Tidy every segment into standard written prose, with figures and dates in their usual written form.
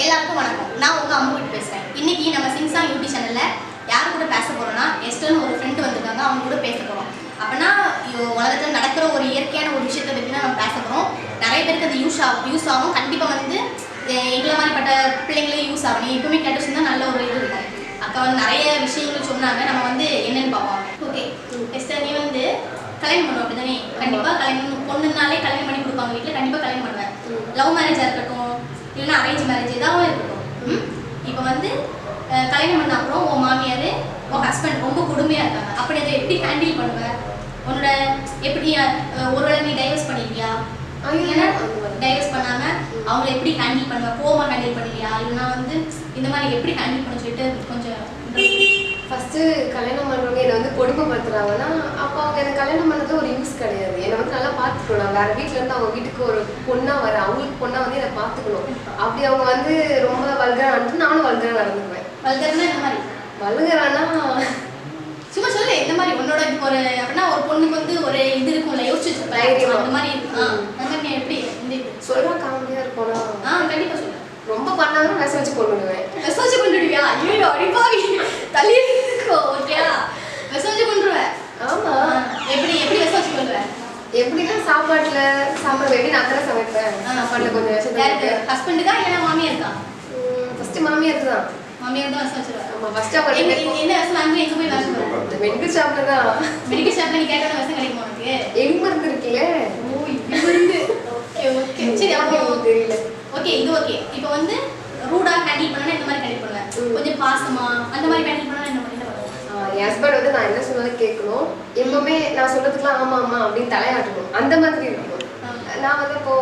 எல்லாருக்கும் வணக்கம். நான் உங்க அம்முகிட்ட பேசுறேன். இன்னைக்கு நம்ம சிங்சா யூடியூப் சேனல்ல யார் கூட பேச போறோம்னா எஸ்டர்னு ஒரு ஃப்ரெண்ட் வந்திருக்காங்க. அவங்க கூட பேச போறோம். அப்பனா உலகத்துல நடக்கிற ஒரு இயற்கையான ஒரு விஷயத்தை பத்தி தான் நம்ம பேச போறோம். நிறைய பேருக்கு அது யூஸ் ஆகும். கண்டிப்பா வந்து எங்களை மாதிரிப்பட்ட பிள்ளைங்களே யூஸ் ஆகும். எப்பவுமே கேட்டு சொன்னா நல்ல ஒரு இது இருக்கும். அக்கா வந்து நிறைய விஷயங்கள் சொன்னாங்க. நம்ம வந்து என்னன்னு பார்ப்போம். ஓகே எஸ்டர், நீ வந்து கல்யாணம் பண்ணுவோம் அப்படிதானே? கண்டிப்பா கல்யாணம் பொண்ணுனாலே கல்யாணம் பண்ணி கொடுப்பாங்க வீட்டில். கண்டிப்பா கல்யாணம் பண்ணுவேன். லவ் மேரேஜா இருக்கட்டும் இல்லைன்னா அரேஞ்ச் மேரேஜ் ஏதாவது இருக்கட்டும். இப்போ வந்து கல்யாணம் பண்ண அப்புறம் உன் மாமியார் உன் ஹஸ்பண்ட் ரொம்ப கொடுமையாக இருக்காங்க. அப்படி அதை எப்படி ஹேண்டில் பண்ணுவேன்? உன்னோட எப்படி ஒருவேளை நீ டைவர்ஸ் பண்ணிருக்கியா? இல்லைன்னா டைவர்ஸ் பண்ணாமல் அவங்கள எப்படி ஹேண்டில் பண்ணுவேன்? கோவமாக ஹேண்டில் பண்ணுவியா? இல்லைன்னா வந்து இந்த மாதிரி எப்படி ஹேண்டில் பண்ண சொல்லிட்டு கொஞ்சம் ஃபஸ்ட்டு கல்யாணம் பண்ணுறவங்க என்னை வந்து கொடுமைப்படுத்துறாங்கன்னா அப்போ அவங்க எனக்கு கல்யாணம் பண்ணது ஒரு யூஸ் கிடையாது. என்னை வந்து நல்லா பார்த்துக்கணும். நான் வேறு வீட்டிலேருந்து அவங்க வீட்டுக்கு ஒரு பொண்ணாக வரேன். அவங்களுக்கு பொண்ணாக வந்து என்னை பார்த்துக்கணும். அப்படி அவங்க வந்து ரொம்ப வல்கராக நடந்து நானும் வல்கராக நடந்துக்குவேன். வல்கர்னா இந்த மாதிரி வல்கரானா சும்மா சொல்லு. இந்த மாதிரி உன்னோட ஒரு அப்படின்னா ஒரு பொண்ணுக்கு வந்து ஒரு இது இருக்கும்ல, யோசிச்சு வச்சுருப்பேன் அந்த மாதிரி. அந்த மாதிரி எப்படி சொல்கிறா காமெடியாக இருப்போனா கண்டிப்பாக சொல்லு. ரொம்ப பண்ணாலும் விஷம் வச்சு கொண்டுடுவேன். விஷம் வச்சு கொண்டுடுவியா? ஐயோ அடிப்பாவி தள்ளி இருக்கோ. ஓகேயா, விஷம் வச்சு கொண்டுருவேன். ஆமாம். எப்படி எப்படி விஷம் வச்சு கொண்டுருவேன்? எப்படின்னா சாப்பாடு வெடி நான் தான் சமைப்பேன். சாப்பாட்டில் கொஞ்சம் விஷம் யாருக்கு? ஹஸ்பண்டுக்கா இல்லைன்னா மாமியாருக்கா? ஃபஸ்ட்டு மாமியாருக்கு தான். மாமியார் தான் விஷம் வச்சுருவேன். ஆமாம், ஃபஸ்ட்டு அவங்க என்ன விஷம் வாங்கி எங்கே போய் விஷம் வரும்? மெடிக்கல் ஷாப்பில் தான். மெடிக்கல் ஷாப்பில் நீ கேட்டால் விஷம் கிடைக்குமா உனக்கு? எங்க மருந்து இருக்குல்ல. ஓ இது மருந்து. ஓகே ஓகே சரி. அப்போ தெரியல. ஓகே இது ஓகே. இப்போ வந்து ரூடா ஹேண்டில் பண்ணா இந்த மாதிரி ஹேண்டில் பண்ணுவேன். கொஞ்சம் பாசமா அந்த மாதிரி ஹேண்டில் பண்ணா என்ன பண்ணுவேன்? என் ஹஸ்பண்ட் வந்து நான் என்ன சொன்னாலும் கேட்கணும். எப்பவுமே நான் சொல்றதுக்குலாம் ஆமா ஆமா அப்படின்னு தலையாட்டணும். அந்த மாதிரி இருக்கணும். நான் வந்து இப்போ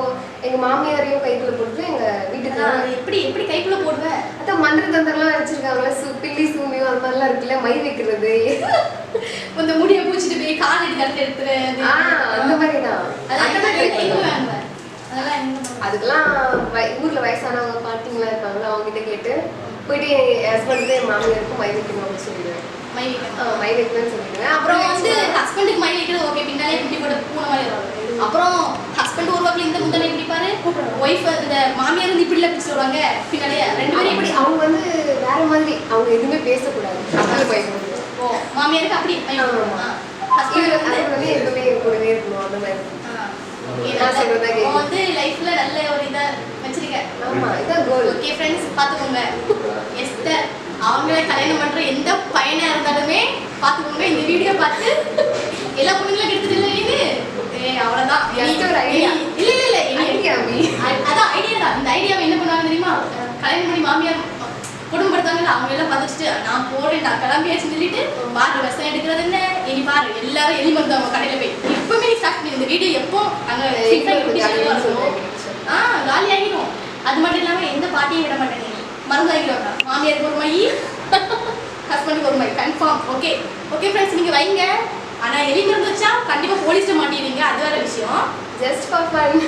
எங்க மாமியாரையும் கைக்குள்ள போட்டு எங்க வீட்டுக்கு எப்படி எப்படி கைக்குள்ள போடுவேன்? அதான் மந்திர தந்திரம்லாம் வச்சிருக்காங்களே, பில்லி சூமியும் அது மாதிரிலாம் இருக்குல்ல, மை வைக்கிறது, இந்த முடியை பூச்சிட்டு போய் கால் எடுத்து எடுத்துறது அந்த மாதிரி தான். அந்த மாதிரி அதுக்கெல்லாம் ஊர்ல வயசானவங்க பாட்டிங்களா இருக்காங்களா, அவங்க கிட்ட கேட்டு போயிட்டு என் ஹஸ்பண்டுக்கு என் மாமியாருக்கும் மை வைக்கணும் அப்படின்னு சொல்லிடுவேன். மை வைக்கணும்னு சொல்லிடுவேன். அப்புறம் வந்து ஹஸ்பண்டுக்கு மை வைக்கிறது ஓகே, பின்னாலே குட்டி போட பூனை மாதிரி வரும். அப்புறம் ஹஸ்பண்ட் ஒரு வாக்கில் இந்த முந்தனை இப்படி பாரு, ஒய்ஃப் இந்த மாமியார் வந்து இப்படிலாம் எப்படி சொல்லுவாங்க பின்னாலே ரெண்டு பேரும் இப்படி. அவங்க வந்து வேற மாதிரி, அவங்க எதுவுமே பேசக்கூடாது. அதனால பயன்படுது. ஓ மாமியாருக்கு அப்படி ஹஸ்பண்ட் வந்து எப்பவுமே கூடவே இருக்கணும். அந்த மாதிரி வந்து லைஃப்ல நல்ல ஒரு இதை வச்சிருக்கேன். ஆமா, இதான் கோல். ஓகே ஃப்ரெண்ட்ஸ் பார்த்துக்கோங்க. எஸ்டர் அவங்கள கல்யாணம் பண்ற எந்த பையனா இருந்தாலுமே பார்த்துக்கோங்க. இந்த வீடியோ பார்த்து எல்லா பொண்ணுங்களும் எடுத்துட்டு இல்லை அவ்வளோதான். அதான் ஐடியா தான். இந்த ஐடியாவை என்ன பண்ணுவாங்க தெரியுமா? கல்யாணம் பண்ணி மாமியார் குடும்பப்படுத்தாங்கல்ல, அவங்க எல்லாம் பார்த்துட்டு நான் போறேன் நான் கிளம்பியாச்சுன்னு சொல்லிட்டு பாரு விஷம் எடுக்கிறது என்ன இனி பாரு எல்லாரும் எலி மருந்து அவங்க கடையில் போய் இப்பவுமே ஸ்டார்ட் பண்ணி இந்த வீடியோ எப்போ அங்கே காலி ஆகிடும். அது மட்டும் இல்லாமல் எந்த பாட்டியும் விட மாட்டேங்க, மருந்து ஆகிடுவாங்க. மாமியாருக்கு ஒரு மை, ஹஸ்பண்டுக்கு ஒரு my confirm. Okay okay friends, நீங்கள் வைங்க. ஆனால் எலி மருந்து வச்சா கண்டிப்பாக போலீஸில் மாட்டிடுவீங்க, அது வேற விஷயம். Just for fun.